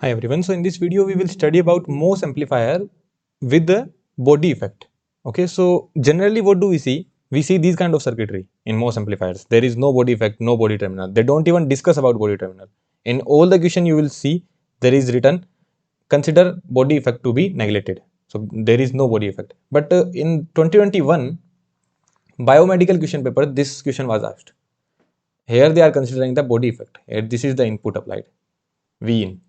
Hi everyone, so in this video we will study about MOS amplifier with the body effect. Okay, so generally what do we see? We see these kind of circuitry in MOS amplifiers. There is no body effect, no body terminal. They don't even discuss about body terminal. In all the question you will see there is written consider body effect to be neglected. So there is no body effect. But in 2021 biomedical question paper this question was asked. Here they are considering the body effect. Here this is the input applied V in.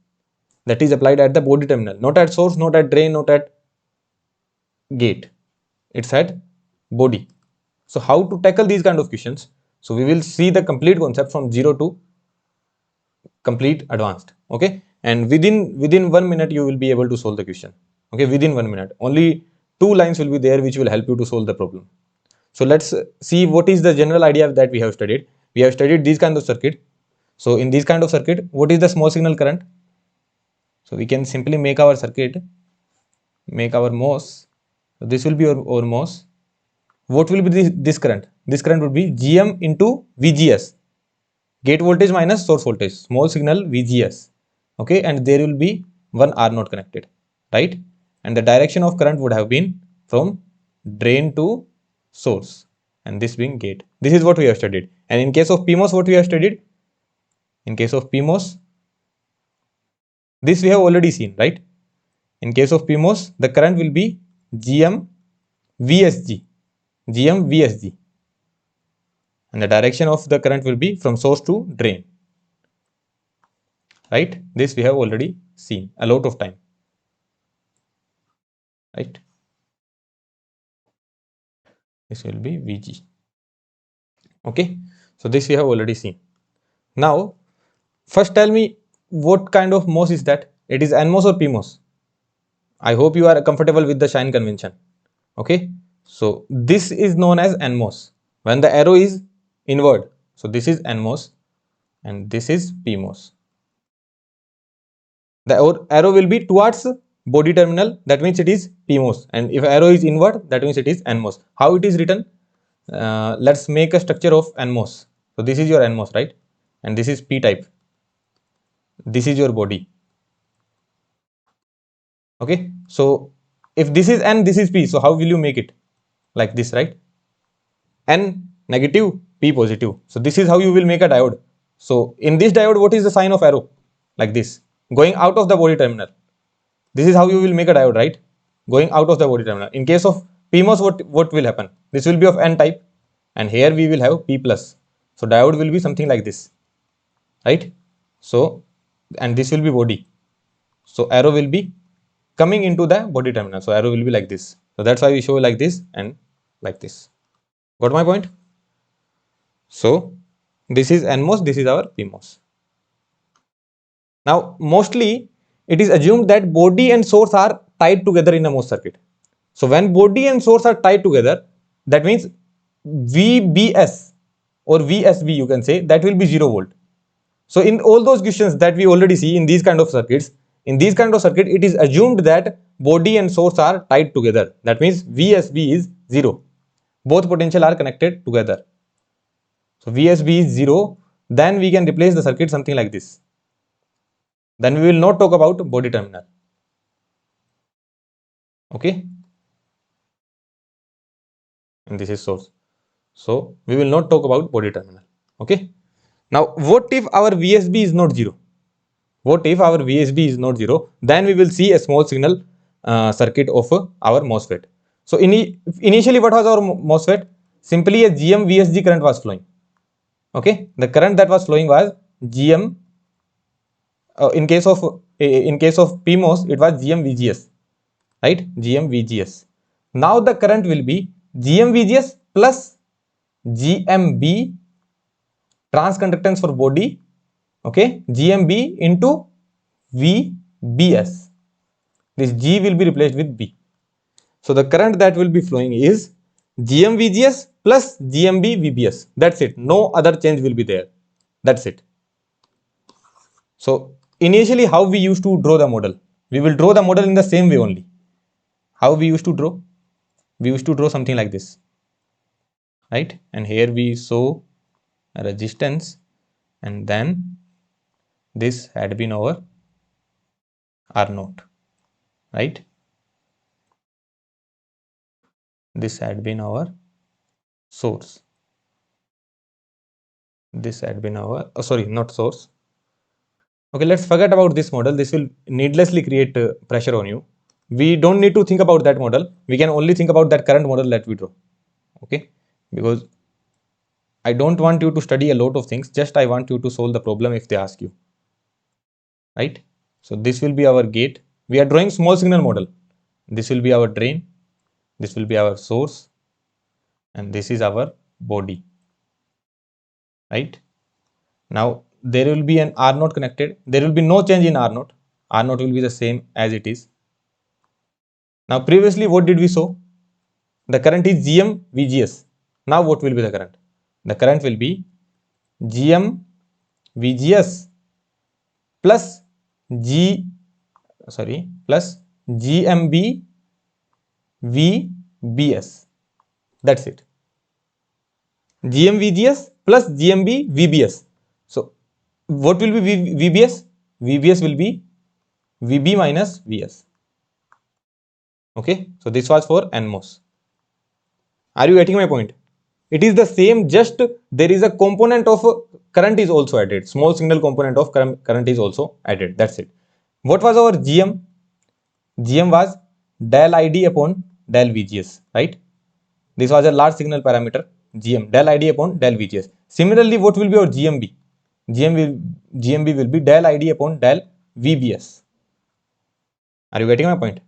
That is applied at the body terminal, not at source, not at drain, not at gate. It's at body. So how to tackle these kind of questions? So we will see the complete concept from zero to complete advanced. Okay, and within 1 minute you will be able to solve the question. Okay, within 1 minute, only 2 lines will be there which will help you to solve the problem. So let's see what is the general idea that we have studied. We have studied these kind of circuit. So in this kind of circuit, what is the small signal current? So we can simply make our circuit, make our MOS. So this will be our MOS. What will be this current? This current would be GM into VGS. Gate voltage minus source voltage. Small signal VGS. Okay, and there will be one R not connected, right? And the direction of current would have been from drain to source, and this being gate. This is what we have studied. And in case of PMOS, what we have studied? In case of PMOS, this we have already seen, right? In case of PMOS, the current will be GM VSG. GM VSG. And the direction of the current will be from source to drain. Right? This we have already seen a lot of time. Right? This will be VG. Okay. So this we have already seen. Now, first tell me what kind of MOS is that? It is NMOS or PMOS? I hope you are comfortable with the sign convention. Okay. So this is known as NMOS. When the arrow is inward. So this is NMOS and this is PMOS. The arrow will be towards body terminal, that means it is PMOS, and if arrow is inward, that means it is NMOS. How it is written? Let's make a structure of NMOS. So this is your NMOS, right? And this is P type. This is your body. Okay. So if this is N, this is P. So how will you make it? Like this, right? N negative, P positive. So this is how you will make a diode. So in this diode, what is the sign of arrow? Like this, going out of the body terminal. This is how you will make a diode, right? Going out of the body terminal. In case of PMOS, what will happen? This will be of N type, and here we will have P plus. So diode will be something like this, right? So, and this will be body. So arrow will be coming into the body terminal. So arrow will be like this. So that's why we show like this and like this. Got my point? So this is NMOS, this is our PMOS. Now, mostly it is assumed that body and source are tied together in a MOS circuit. So when body and source are tied together, that means VBS or VSB, you can say, that will be 0 volt. So in all those questions that we already see in these kind of circuits, in these kind of circuit, it is assumed that body and source are tied together. That means VSB is 0. Both potential are connected together. So VSB is 0. Then we can replace the circuit something like this. Then we will not talk about body terminal. Okay. And this is source. So we will not talk about body terminal. Okay. Now, what if our VSB is not 0? What if our VSB is not 0? Then we will see a small signal circuit of our MOSFET. So initially, what was our MOSFET? Simply a GM VSG current was flowing. Okay, the current that was flowing was GM. In case of PMOS, it was GM VGS, right? GM VGS. Now the current will be GM VGS plus GMB transconductance for body, okay, GMB into VBS. This G will be replaced with B. So the current that will be flowing is GM VGS plus GMB VBS. That's it. No other change will be there. That's it. So initially, how we used to draw the model? We will draw the model in the same way only. How we used to draw? We used to draw something like this, right? And here we show a resistance, and then this had been our R naught, right? This had been our source. This had been our, sorry, not source. Okay, let's forget about this model. This will needlessly create pressure on you. We don't need to think about that model. We can only think about that current model that we draw. Okay, because I don't want you to study a lot of things. Just I want you to solve the problem if they ask you, right? So this will be our gate. We are drawing small signal model. This will be our drain. This will be our source, and this is our body, right? Now there will be an R naught connected. There will be no change in R naught. R naught will be the same as it is. Now previously what did we show? The current is GM VGS. Now what will be the current? The current will be GM VGS plus plus GMB VBS. That's it. GM VGS plus GMB VBS. So what will be VBS? VBS will be VB minus VS. Okay, so this was for NMOS. Are you getting my point? It is the same, just there is a component of current is also added. Small signal component of current is also added. That's it. What was our GM? GM was del ID upon del VGS, right? This was a large signal parameter, GM, del ID upon del VGS. Similarly, what will be our GMB? GMB will be del ID upon del VBS. Are you getting my point?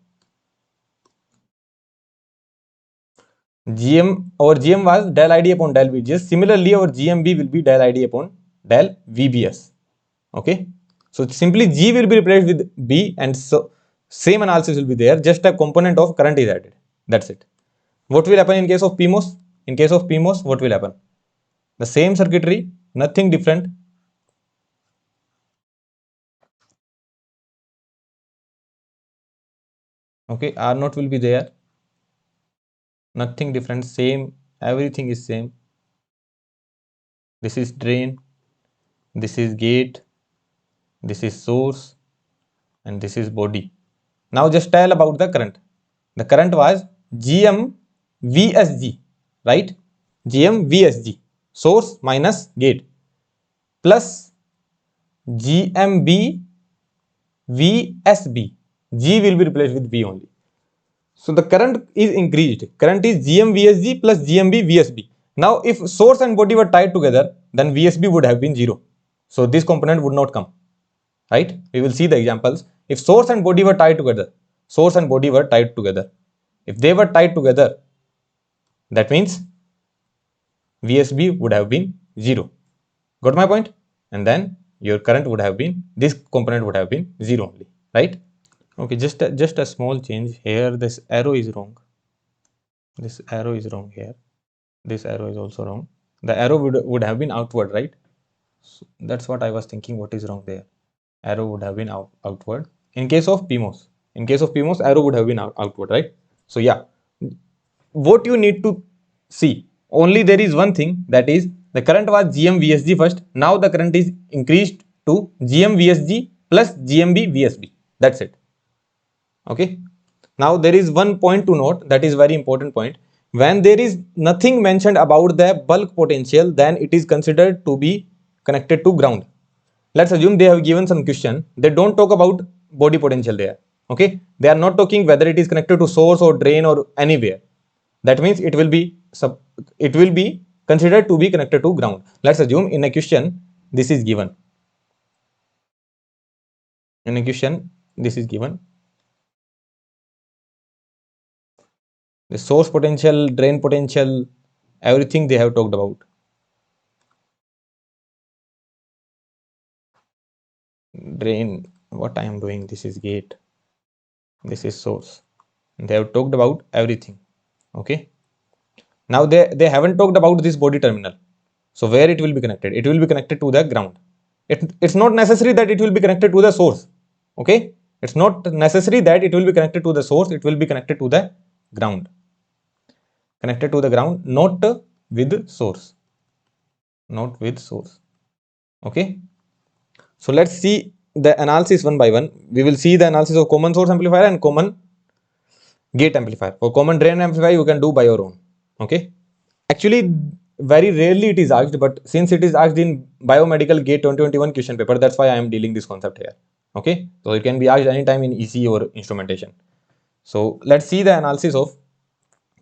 Our GM was del ID upon del VGS. Similarly, our GMB will be del ID upon del VBS. Okay. So simply G will be replaced with B, and so same analysis will be there. Just a component of current is added. That's it. What will happen in case of PMOS? In case of PMOS, what will happen? The same circuitry, nothing different. Okay, R naught will be there. Nothing different, same, everything is same. This is drain, this is gate, this is source, and this is body. Now just tell about the current. The current was GM VSG, right? GM VSG, source minus gate, plus GMB VSB. G will be replaced with B only. So the current is increased. Current is GM VSG plus GMB VSB. Now if source and body were tied together, then VSB would have been 0. So this component would not come, right? We will see the examples. If source and body were tied together, source and body were tied together. If they were tied together, that means VSB would have been 0. Got my point? And then your current would have been, this component would have been 0 only, right? Okay, just a small change here. This arrow is wrong. This arrow is wrong here. This arrow is also wrong. The arrow would have been outward, right? So that's what I was thinking. What is wrong there? Arrow would have been outward. In case of PMOS, arrow would have been outward, right? So yeah, what you need to see, only there is one thing, that is the current was GM VSG first. Now the current is increased to GM VSG plus GMB VSB. That's it. Okay. Now there is one point to note, that is very important point. When there is nothing mentioned about the bulk potential, then it is considered to be connected to ground. Let's assume they have given some question. They don't talk about body potential there. Okay. They are not talking whether it is connected to source or drain or anywhere. That means it will be considered to be connected to ground. Let's assume in a question this is given. In a question this is given. The source potential, drain potential, everything they have talked about. Drain, what I am doing, this is gate, this is source. They have talked about everything. Okay. Now they haven't talked about this body terminal. So where it will be connected? It will be connected to the ground. It's not necessary that it will be connected to the source. Okay. It's not necessary that it will be connected to the source. It will be connected to the ground. Connected to the ground, not with source. Not with source. Okay. So let's see the analysis one by one. We will see the analysis of common source amplifier and common gate amplifier. For common drain amplifier, you can do by your own. Okay. Actually, very rarely it is asked, but since it is asked in biomedical gate 2021 question paper, that's why I am dealing this concept here. Okay. So it can be asked anytime in EC or instrumentation. So let's see the analysis of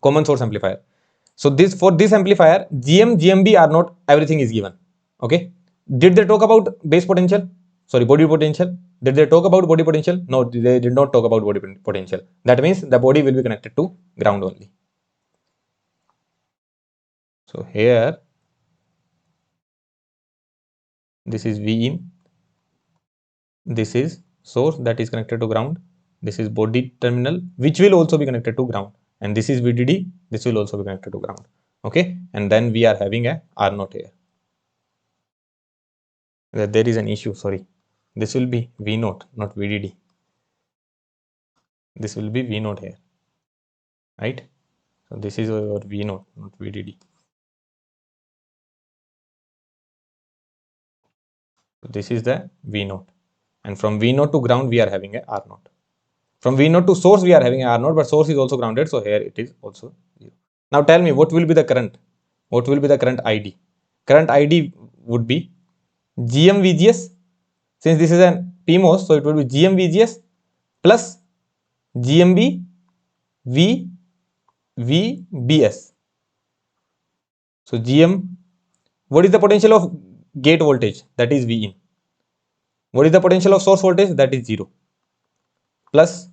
common source amplifier. So this, for this amplifier, GM, GMB are not, everything is given. Okay. Did they talk about base potential? Sorry, body potential. Did they talk about body potential? No, they did not talk about body potential. That means the body will be connected to ground only. So here, this is V in, this is source that is connected to ground, this is body terminal which will also be connected to ground, and this is VDD, this will also be connected to ground. Okay, and then we are having a R0 here. There is an issue, sorry, this will be V0, not VDD. This will be V0 here, right? So this is your V0, not VDD. So this is the V0, and from V0 to ground we are having a R0. From V0 to source we are having a R0, but source is also grounded, so here it is also 0. Now tell me, what will be the current? What will be the current ID? Current ID would be GM VGS. Since this is an PMOS, so it will be GM VGS plus GMB VBS. So GM, what is the potential of gate voltage? That is V in. What is the potential of source voltage? That is 0. Plus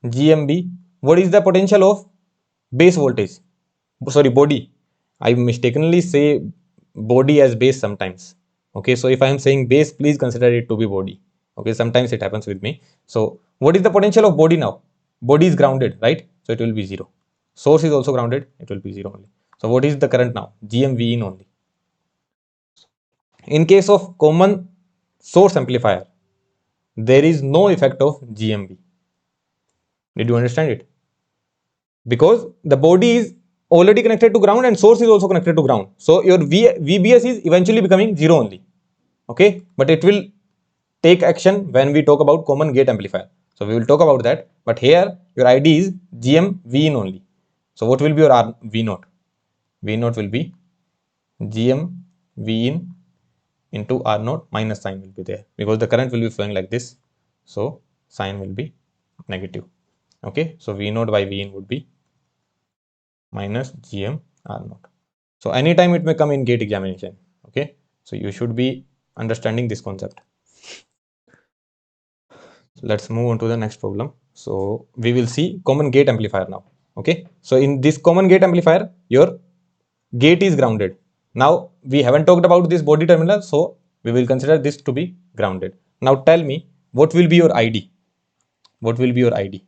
GMB, what is the potential of base voltage? Sorry, body. I mistakenly say body as base sometimes. Okay, so if I am saying base, please consider it to be body. Okay, sometimes it happens with me. So what is the potential of body now? Body is grounded, right? So it will be 0. Source is also grounded, it will be 0 only. So what is the current now? GMV in only. In case of common source amplifier, there is no effect of GMV. Did you understand it? Because the body is already connected to ground and source is also connected to ground. So your VBS is eventually becoming 0 only. Okay, but it will take action when we talk about common gate amplifier. So we will talk about that. But here your ID is GM V in only. So what will be your R V0? V0 will be GM V in into R0 minus sign will be there, because the current will be flowing like this. So sign will be negative. Okay, so V0 by V in would be minus GM R0. So anytime it may come in gate examination. Okay, so you should be understanding this concept. So let's move on to the next problem. So we will see common gate amplifier now. Okay, so in this common gate amplifier, your gate is grounded. Now we haven't talked about this body terminal, so we will consider this to be grounded. Now tell me, what will be your ID? What will be your ID?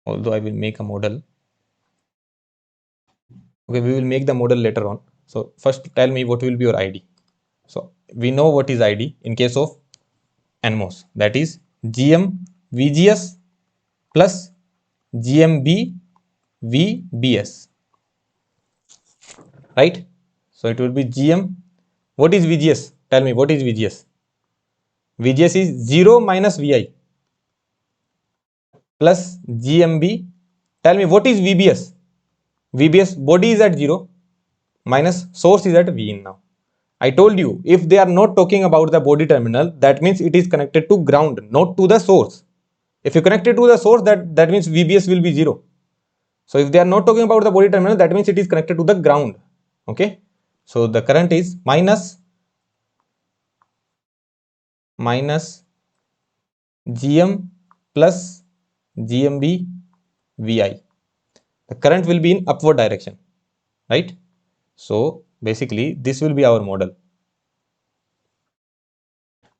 Although I will make a model. Okay, we will make the model later on. So first tell me what will be your ID. So we know what is ID in case of NMOS, that is GM VGS plus GMB VBS, right? So it will be GM. What is VGS? Tell me, what is VGS? VGS is 0 minus VI plus GMB. Tell me, what is VBS? VBS, body is at 0 minus source is at V in now. I told you, if they are not talking about the body terminal, that means it is connected to ground, not to the source. If you connect it to the source, that means VBS will be 0. So if they are not talking about the body terminal, that means it is connected to the ground. Okay. So the current is minus GM plus GMB VI. The current will be in upward direction, right? So basically this will be our model.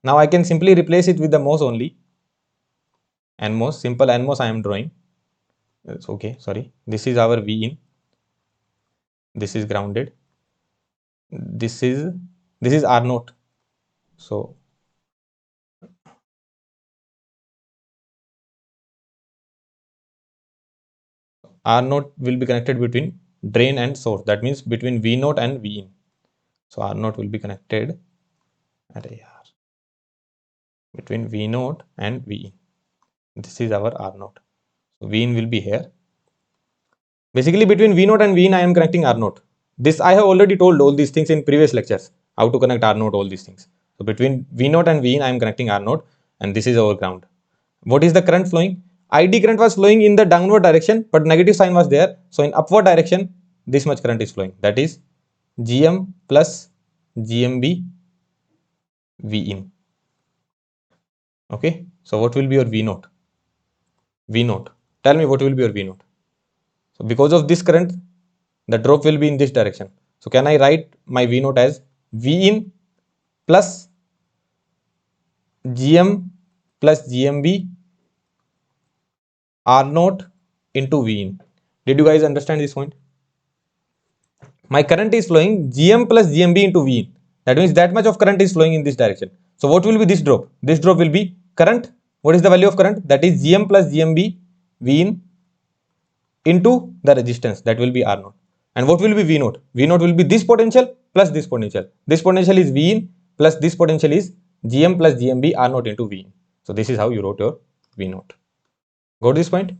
Now I can simply replace it with the MOS only. NMOS, simple NMOS I am drawing. It's okay, sorry. This is our V in. This is grounded. This is R0. So R0 will be connected between drain and source. That means between V0 and V in. So R0 will be connected at AR. between V naught and V in. This is our R naught. So V in will be here. Basically between V naught and V in I am connecting R naught. This I have already told all these things in previous lectures, how to connect R naught, all these things. So between V naught and V in I am connecting R naught, and this is our ground. What is the current flowing? ID current was flowing in the downward direction, but negative sign was there. So in upward direction, this much current is flowing. That is GM plus GMB V in. Okay. So what will be your V naught? V naught. Tell me what will be your V naught. So because of this current, the drop will be in this direction. So can I write my V naught as V in plus GM plus GMB R naught into V in. Did you guys understand this point? My current is flowing GM plus GMB into V in. That means that much of current is flowing in this direction. So what will be this drop? This drop will be current. What is the value of current? That is GM plus GMB V in into the resistance, that will be R naught. And what will be V naught? V naught will be this potential plus this potential. This potential is V in plus this potential is GM plus GMB R naught into V in. So this is how you wrote your V naught. Got this point?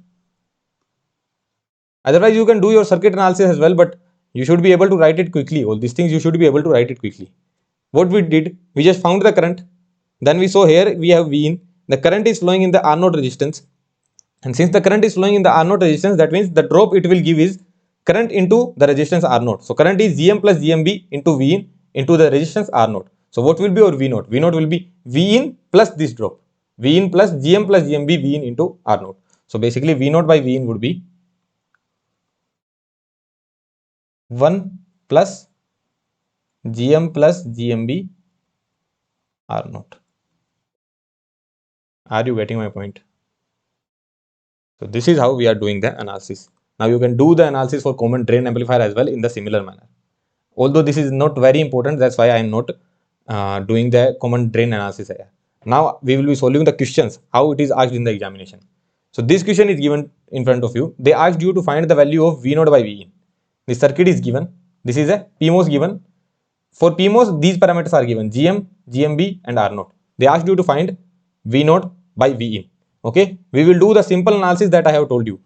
Otherwise you can do your circuit analysis as well, but you should be able to write it quickly. All these things you should be able to write it quickly. What we did, we just found the current. Then we saw here we have V in. The current is flowing in the R naught resistance. And since the current is flowing in the R naught resistance, that means the drop it will give is current into the resistance R naught. So current is GM plus GMB into V in into the resistance R naught. So what will be our V naught? V naught will be V in plus this drop. V in plus GMB V in into R naught. So basically V naught by V in would be 1 plus GM plus GMB R naught. Are you getting my point? So this is how we are doing the analysis. Now you can do the analysis for common drain amplifier as well in the similar manner. Although this is not very important, that's why I am not doing the common drain analysis here. Now we will be solving the questions, how it is asked in the examination. So this question is given in front of you. They asked you to find the value of V naught by V in. The circuit is given. This is a PMOS given. For PMOS, these parameters are given GM, GMB and R naught. They asked you to find V naught by V in. Okay, we will do the simple analysis that I have told you.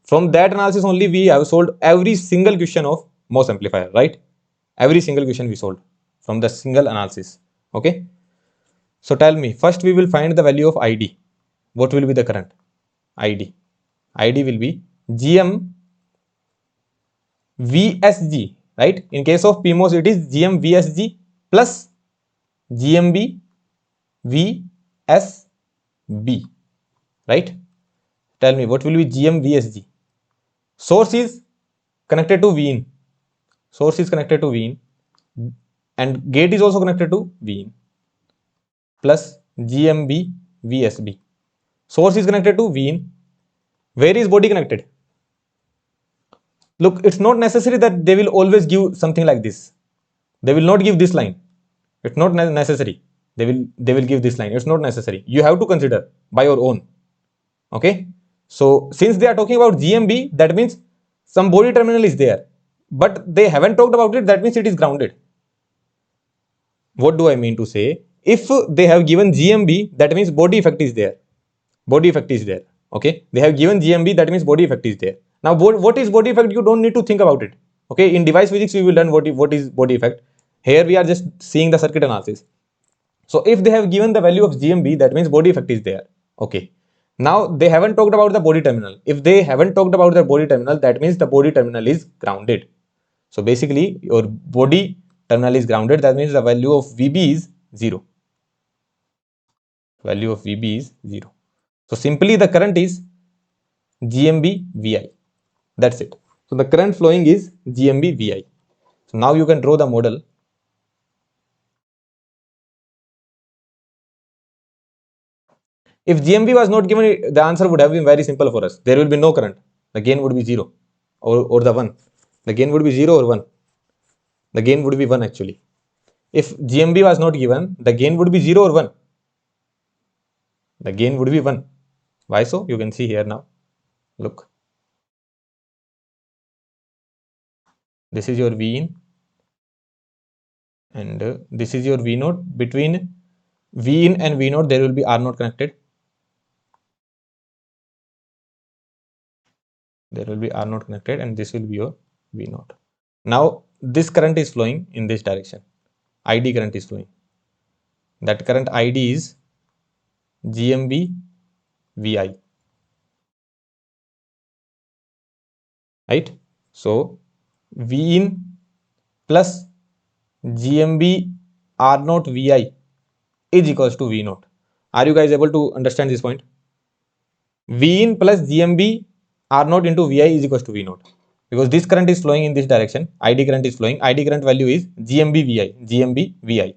From that analysis only we have solved every single question of MOS amplifier, right? Every single question we solved from the single analysis. Okay. So tell me, first we will find the value of ID. What will be the current? ID. ID will be GM VSG, right? In case of PMOS, it is GM VSG plus GMB VSB, right? Tell me, what will be GM VSG? Source is connected to V in. Source is connected to V in. And gate is also connected to V in plus GMB VSB. Source is connected to V in. Where is body connected? Look, it's not necessary that they will always give something like this. They will not give this line. It's not necessary. They will give this line. It's not necessary. You have to consider by your own. Okay. So since they are talking about GMB, that means some body terminal is there, but they haven't talked about it. That means it is grounded. What do I mean to say? If they have given GMB, that means body effect is there. Body effect is there. Okay. They have given GMB, that means body effect is there. Now, what is body effect? You don't need to think about it. Okay. In device physics, we will learn what is body effect. Here we are just seeing the circuit analysis. So if they have given the value of GMB, that means body effect is there. Okay. Now they haven't talked about the body terminal. If they haven't talked about the body terminal, that means the body terminal is grounded. So basically your body terminal is grounded. That means the value of VB is 0. Value of VB is 0. So simply the current is GMB VI. That's it. So the current flowing is GMB VI. So now you can draw the model. If GMB was not given, the answer would have been very simple for us. There will be no current. The gain would be 0 or the 1. The gain would be 0 or 1. The gain would be 1 actually. If GMB was not given, the gain would be 0 or 1. The gain would be 1. Why so? You can see here now. Look. This is your V in and this is your V naught. Between V in and V naught, there will be R naught connected. There will be R naught connected, and this will be your V naught. Now this current is flowing in this direction. ID current is flowing. That current ID is GMB VI. Right? So V in plus GMB R naught VI is equals to V naught. Are you guys able to understand this point? V in plus GMB R naught into VI is equals to V naught. Because this current is flowing in this direction, ID current is flowing, ID current value is GMB VI, GMB VI.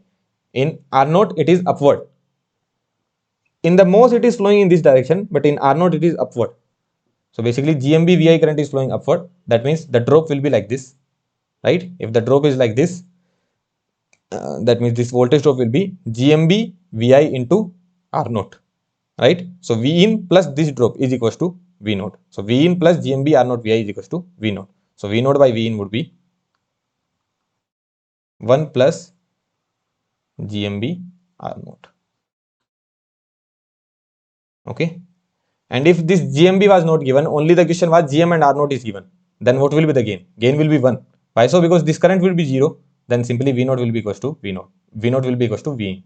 In R naught, it is upward. In the MOS, it is flowing in this direction, but in R naught, it is upward. So basically, GMB VI current is flowing upward. That means the drop will be like this, right? If the drop is like this, that means this voltage drop will be GMB VI into R naught, right? So V in plus this drop is equals to V naught. So V in plus GMB R naught VI is equals to V naught. So V naught by V in would be 1 plus GMB R naught. Okay. And if this GMB was not given, only the question was GM and R naught is given, then what will be the gain? Gain will be 1. Why so? Because this current will be 0, then simply V naught will be equals to V naught. V naught will be equals to V in.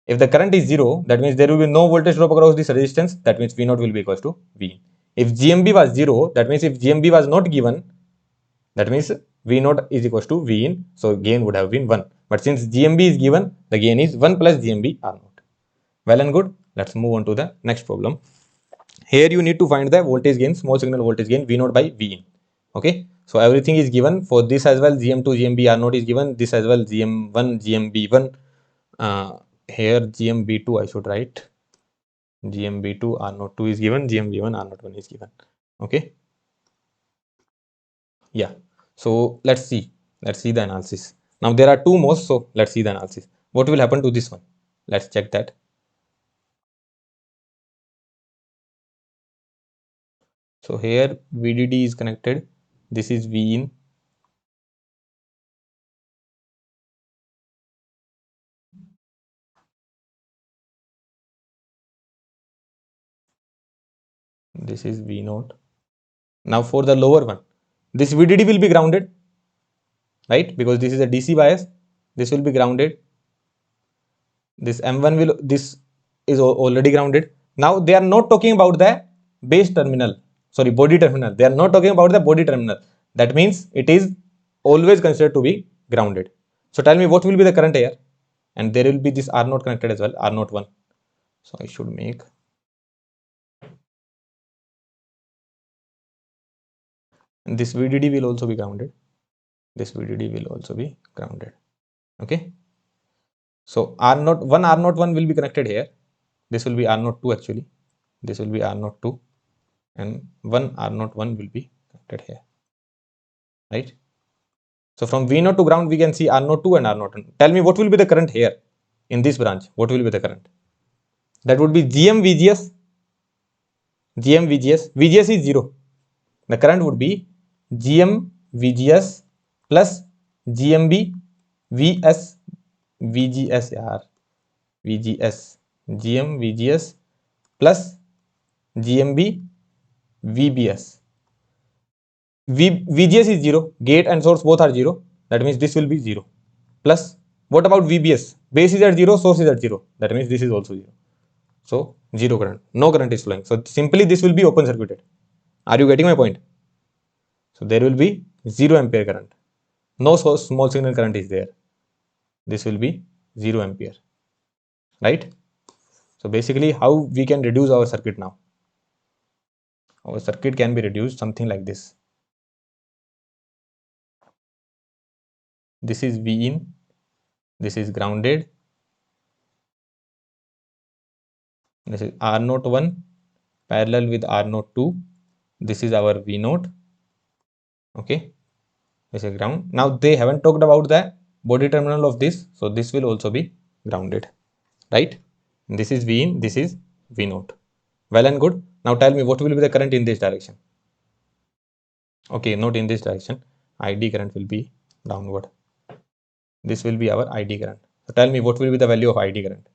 If the current is 0, that means there will be no voltage drop across this resistance, that means V naught will be equals to V in. If GMB was 0, that means if GMB was not given, that means V naught is equals to V in, so gain would have been 1. But since GMB is given, the gain is 1 plus GMB R naught. Well and good. Let's move on to the next problem. Here you need to find the voltage gain, small signal voltage gain V naught by V in. Okay. So everything is given for this as well. GM2, GMB R naught is given. This as well. GM1, GMB1. Here GMB2 I should write. GMB2 R naught 2 is given. GMB1 R naught 1 is given. Okay. Yeah. So let's see. Let's see the analysis. Now there are two MOS. So let's see the analysis. What will happen to this one? Let's check that. So here VDD is connected. This is V in. This is V naught. Now for the lower one, this VDD will be grounded, right? Because this is a DC bias. This will be grounded. This M1 will, this is already grounded. Now they are not talking about the base terminal, sorry, body terminal. They are not talking about the body terminal. That means it is always considered to be grounded. So tell me what will be the current here? And there will be this R naught connected as well, R naught 1. So I should make. And this VDD will also be grounded. This VDD will also be grounded. Okay. So R naught 1 will be connected here. This will be R naught 2 actually. This will be R naught 2 and one R naught 1 will be connected here. Right. So from V naught to ground we can see R naught 2 and R naught 1. Tell me what will be the current here in this branch? What will be the current? That would be GM VGS. GM VGS. VGS is 0. The current would be GM VGS plus GMB VS VGS yaar. VGS. GM VGS plus GMB VBS. VGS is 0. Gate and source both are 0. That means this will be 0. Plus, what about VBS? Base is at 0, source is at 0. That means this is also 0. So, 0 current. No current is flowing. So, simply this will be open circuited. Are you getting my point? So, there will be 0 ampere current. No source small signal current is there. This will be 0 ampere. Right? So, basically how we can reduce our circuit now? Our circuit can be reduced something like this. This is V in. This is grounded. This is R naught 1 parallel with R naught 2. This is our V naught. Okay. This is ground. Now they haven't talked about the body terminal of this. So this will also be grounded. Right. This is V in. This is V naught. Well and good. Now tell me what will be the current in this direction? Okay. Not in this direction. ID current will be downward. This will be our ID current. So tell me what will be the value of ID current?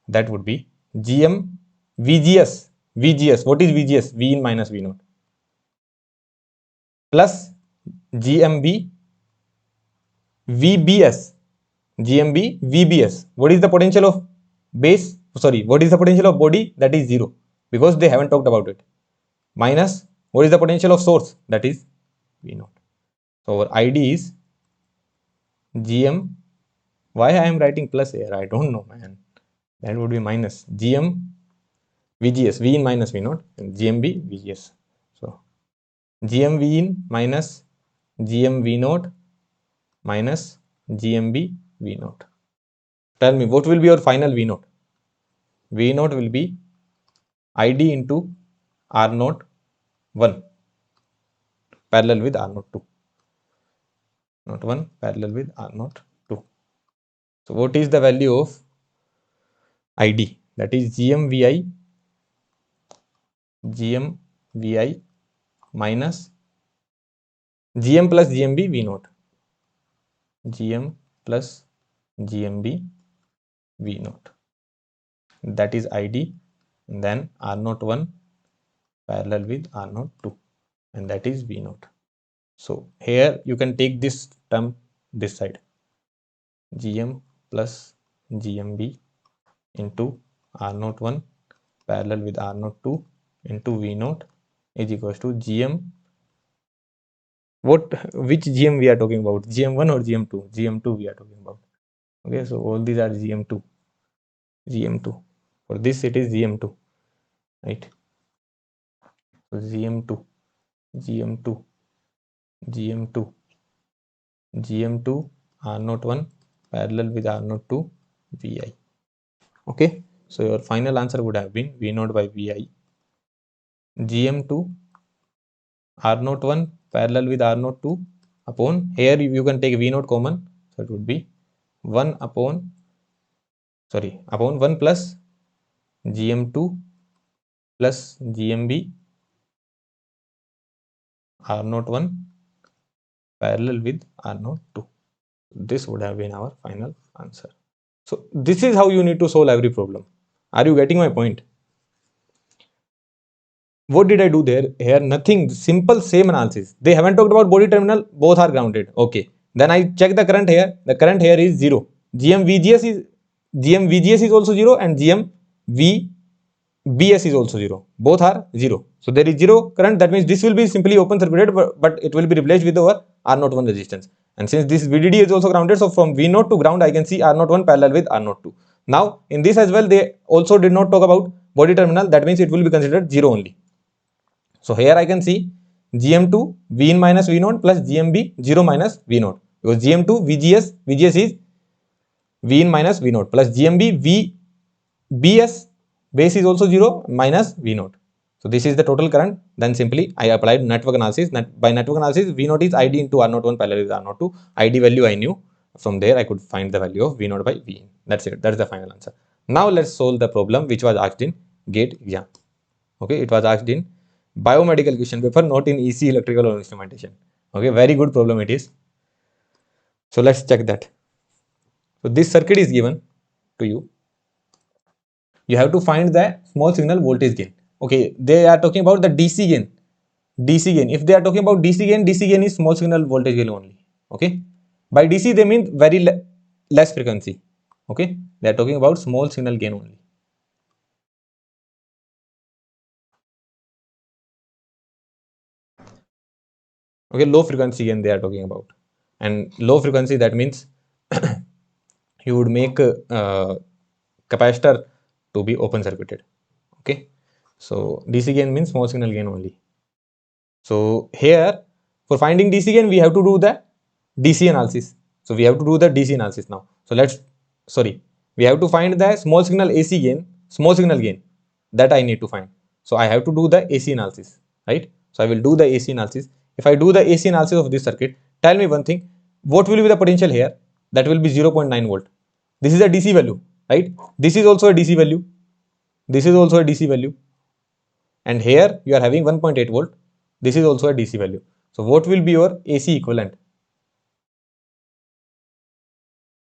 that would be GM VGS. VGS, what is VGS? V in minus V naught plus GMB VBS. GMB VBS. What is the potential of base? Sorry, what is the potential of body? That is 0 because they haven't talked about it. Minus, what is the potential of source? That is V naught. So our ID is GM. Why I am writing plus here? I don't know, man. That would be minus GM VGS, V in minus V naught, and GMB VGS. So GM V in minus GM V naught minus GMB V naught. Tell me, what will be your final V naught? V naught will be ID into R naught 1 parallel with R naught 2. Not 1 parallel with R naught 2. So what is the value of ID? That is GMVI minus GM plus GMB V naught. GM plus GMB V naught. That is ID. And then R naught 1 parallel with R naught 2. And that is V naught. So here you can take this term this side. GM plus GMB into R naught 1 parallel with R naught 2 into V naught is equals to GM. Which GM we are talking about? GM1 or GM2? GM2 we are talking about. Okay, so all these are GM2. GM2. For this it is GM2, right? So GM2, GM2, GM2, GM2 R naught 1 parallel with R naught 2 VI. Okay, so your final answer would have been V naught by VI. GM2 R naught 1 parallel with R naught 2 upon, here you can take V naught common, so it would be 1 upon 1 plus GM2 plus GMB R naught 1 parallel with R naught 2. This would have been our final answer. So this is how you need to solve every problem. Are you getting my point? What did I do there? Here nothing, simple same analysis. They haven't talked about body terminal, both are grounded. Okay. Then I check the current here. The current here is 0. GM VGS is also 0 and GM VBS is also 0. Both are 0. So there is 0 current. That means this will be simply open circuited, but it will be replaced with our R01 resistance. And since this VDD is also grounded, so from V0 to ground I can see R01 parallel with R02. Now in this as well they also did not talk about body terminal. That means it will be considered 0 only. So here I can see GM2 V in minus V0 plus GMB 0 minus V0, because GM2 VGS is V in minus V0 plus GMB VBS base is also 0 minus V0. So this is the total current. Then simply I applied network analysis. By network analysis, V0 is ID into R01 parallel with R02. ID value I knew. From there I could find the value of V0 by V in. That's it. That's the final answer. Now let's solve the problem which was asked in GATE exam. Okay, it was asked in biomedical question paper, not in EC, electrical or instrumentation. Okay, very good problem it is. So let's check that. So this circuit is given to you. You have to find the small signal voltage gain. Okay, they are talking about the DC gain. DC gain. If they are talking about DC gain is small signal voltage gain only. Okay, by DC they mean very less frequency. Okay, they are talking about small signal gain only. Okay, low frequency gain they are talking about, and low frequency, that means you would make capacitor to be open circuited. Okay, so DC gain means small signal gain only. So here for finding DC gain we have to do the DC analysis. So we have to do the DC analysis now. So we have to find the small signal AC gain, small signal gain, that I need to find. So I have to do the AC analysis, right? So I will do the AC analysis. If I do the AC analysis of this circuit, tell me one thing, what will be the potential here? That will be 0.9 volt. This is a DC value, right? This is also a DC value. This is also a DC value. And here you are having 1.8 volt. This is also a DC value. So what will be your AC equivalent?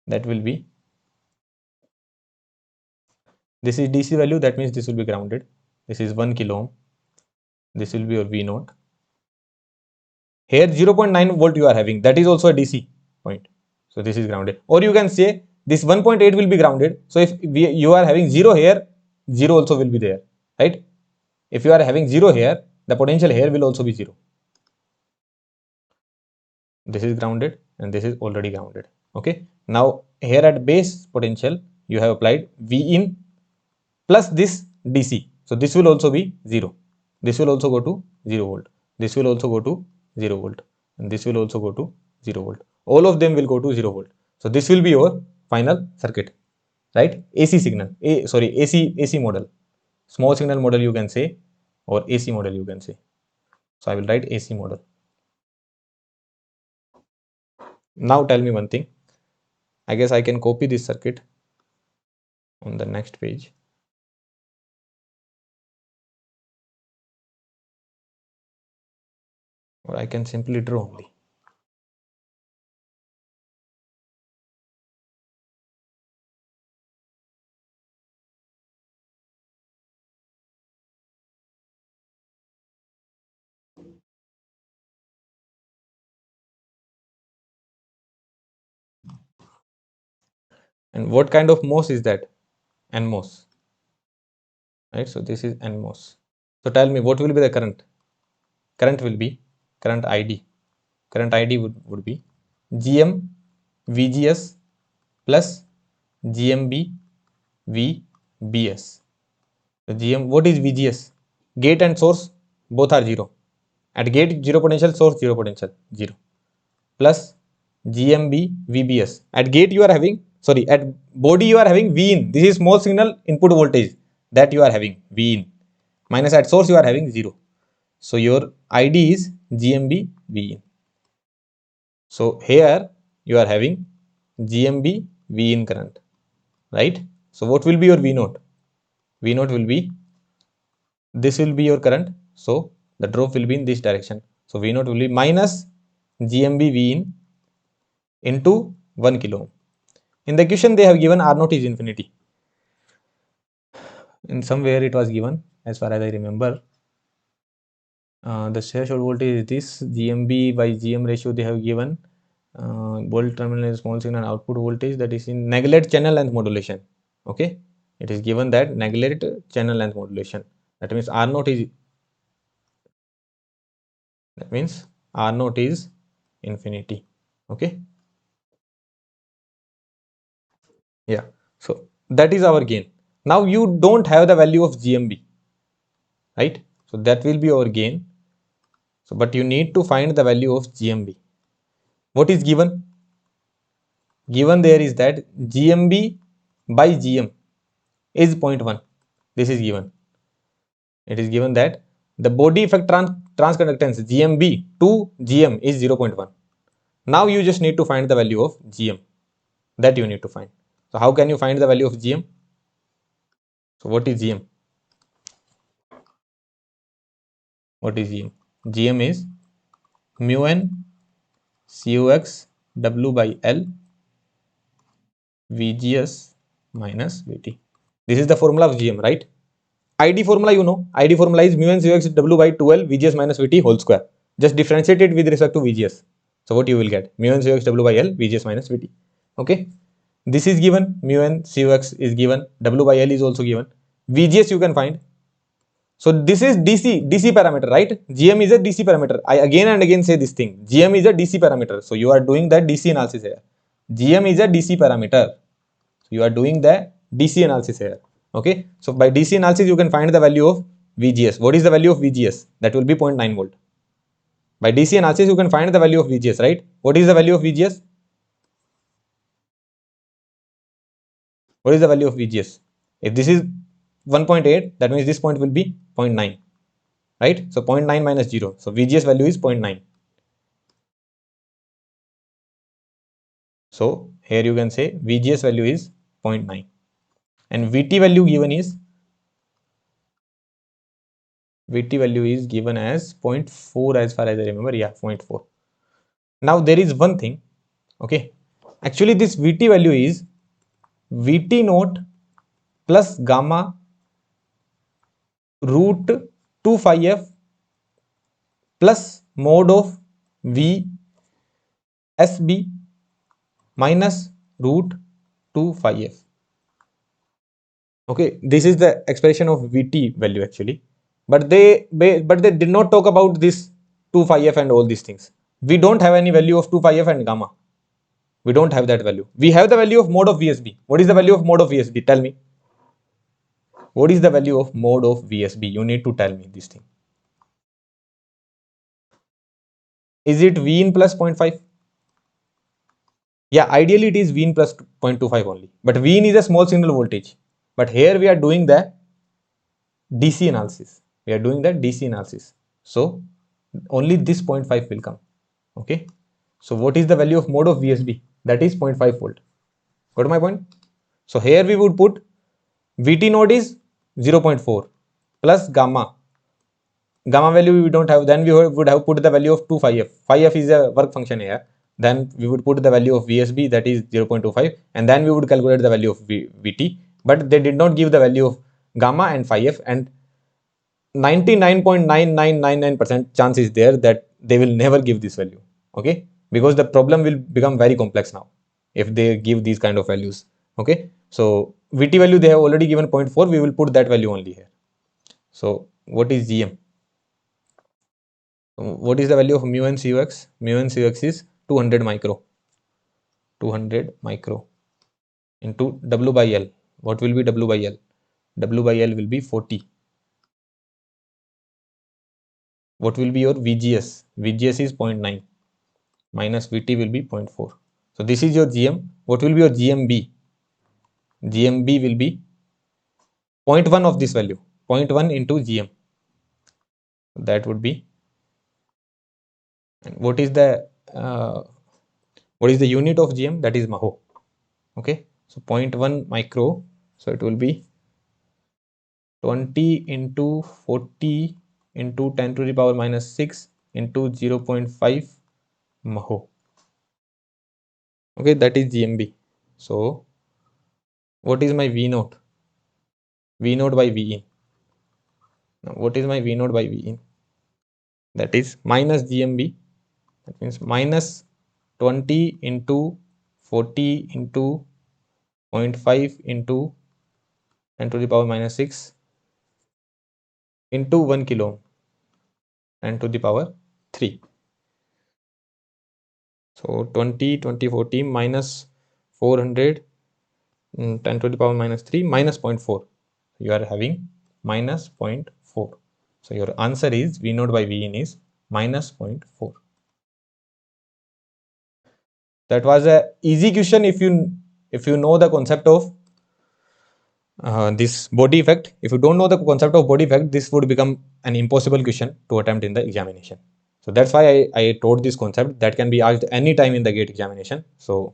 That will be This is DC value, that means this will be grounded. This is 1 kilo ohm. This will be your V naught. Here 0.9 volt you are having, that is also a DC point. So this is grounded. Or you can say this 1.8 will be grounded. So if you are having 0 here, 0 also will be there, right? If you are having 0 here, the potential here will also be 0. This is grounded and this is already grounded. Okay. Now here at base potential, you have applied V in plus this DC. So this will also be 0. This will also go to 0 volt. This will also go to 0 volt. And this will also go to 0 volt. All of them will go to 0 volt. So this will be your final circuit, right? AC signal, AC model. Small signal model you can say, or AC model you can say. So I will write AC model. Now tell me one thing. I guess I can copy this circuit on the next page. Or I can simply draw only. And what kind of MOS is that? NMOS, right? So this is NMOS. So tell me what will be the current? Current will be current ID. Current ID would be GM VGS plus GMB VBS. So GM, what is VGS? Gate and source both are 0. At gate 0 potential, source 0 potential, 0. Plus GMB VBS. At gate you are having, sorry, at body you are having V in. This is small signal input voltage that you are having V in. Minus at source you are having 0. So your ID is GMB V in. So here you are having GMB V in current, right? So what will be your V naught? V naught will be, this will be your current. So the drop will be in this direction. So V naught will be minus GMB V in into 1 kilo ohm. In the question they have given R naught is infinity. In somewhere it was given, as far as I remember, the threshold voltage is this, GMB by GM ratio they have given, volt terminal is small signal output voltage, that is in neglect channel length modulation. Okay, it is given that neglect channel length modulation. That means R naught is, that means R naught is infinity. Okay, yeah. So that is our gain. Now you don't have the value of GMB, right? So that will be our gain. So but you need to find the value of GMB. What is given? Given there is that GMB by GM is 0.1. This is given. It is given that the body effect transconductance GMB to GM is 0.1. Now you just need to find the value of GM. That you need to find. So how can you find the value of GM? So what is GM? What is GM? GM is mu n cux w by L VGS minus VT. This is the formula of GM, right? ID formula you know. ID formula is mu n cux w by 2L VGS minus VT whole square. Just differentiate it with respect to VGS. So what you will get? Mu n cux w by L VGS minus VT. Okay. This is given. Mu n cux is given. W by L is also given. VGS you can find. So this is DC parameter, right? GM is a DC parameter. I again and again say this thing. GM is a DC parameter. So you are doing that DC analysis here. GM is a DC parameter. So you are doing the DC analysis here. Okay. So by DC analysis, you can find the value of VGS. What is the value of VGS? That will be 0.9 volt. By DC analysis, you can find the value of VGS, right? What is the value of VGS? What is the value of VGS? If this is 1.8, that means this point will be 0.9, right? So 0.9 minus 0. So VGS value is 0.9. So here you can say VGS value is 0.9 and VT value given is, VT value is given as 0.4 as far as I remember. Yeah, 0.4. Now there is one thing. Okay. Actually this VT value is VT naught plus gamma root 2 phi f plus mod of V SB minus root 2 phi f. Okay, this is the expression of Vt value actually, but they did not talk about this 2 phi f and all these things. We don't have any value of 2 phi f and gamma. We don't have that value. We have the value of mod of VSB. What is the value of mod of VSB? Tell me. What is the value of mod of VSB? You need to tell me this thing. Is it V in plus 0.5? Yeah, ideally it is V in plus 0.25 only. But V in is a small signal voltage. But here we are doing the DC analysis. We are doing the DC analysis. So only this 0.5 will come. Okay. So what is the value of mod of VSB? That is 0.5 volt. Got my point? So here we would put VT node is 0.4 plus gamma. Gamma value we don't have, then we would have put the value of 2 phi f. Phi f is a work function here. Then we would put the value of VSB, that is 0.25, and then we would calculate the value of VT. But they did not give the value of gamma and phi f, and 99.9999% chance is there that they will never give this value. Okay, because the problem will become very complex now if they give these kind of values. Okay, so VT value they have already given 0.4, we will put that value only here. So what is GM? What is the value of mu and CUX? Mu and CUX is 200 micro. 200 micro into W by L. What will be W by L? W by L will be 40. What will be your VGS? VGS is 0.9 minus VT will be 0.4. So this is your GM. What will be your GMB? GMB will be 0.1 of this value. 0.1 into GM. That would be. And what is the unit of GM? That is Maho. Okay. So 0.1 micro. So it will be 20 into 40 into 10 to the power minus 6 into 0.5 Maho. Okay, that is GMB. So what is my V naught? V naught by V in. Now what is my V naught by V in? That is minus GMB. That means minus 20 into 40 into 0.5 into 10 to the power minus 6 into 1 kilo ohm, 10 to the power 3. So 20, 20, 40 minus 400, 10 to the power minus 3 minus 0.4. You are having minus 0.4. So your answer is V naught by V in is minus 0.4. That was a easy question if you know the concept of this body effect. If you don't know the concept of body effect, this would become an impossible question to attempt in the examination. So that's why I taught this concept that can be asked anytime in the gate examination. So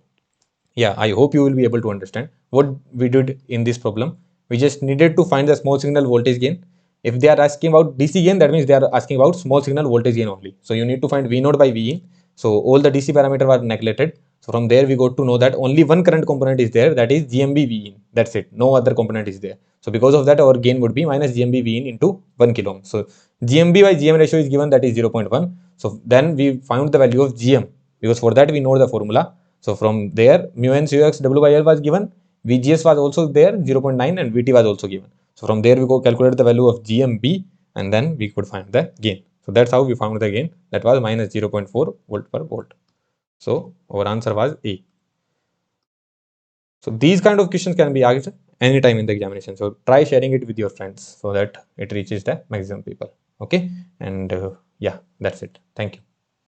yeah, I hope you will be able to understand what we did in this problem. We just needed to find the small signal voltage gain. If they are asking about DC gain, that means they are asking about small signal voltage gain only. So you need to find V naught by V in. So all the DC parameters were neglected. So from there we got to know that only one current component is there, that is GMB V in. That's it. No other component is there. So because of that, our gain would be minus GMB V in into 1 kilo ohm. So GMB by GM ratio is given, that is 0.1. So then we found the value of GM, because for that we know the formula. So from there, mu and CUX W by L was given, VGS was also there 0.9 and VT was also given. So from there we go calculate the value of GMB and then we could find the gain. So that's how we found the gain, that was minus 0.4 volt per volt. So our answer was A. So these kind of questions can be asked anytime in the examination. So try sharing it with your friends so that it reaches the maximum people. Okay, and yeah, that's it. Thank you.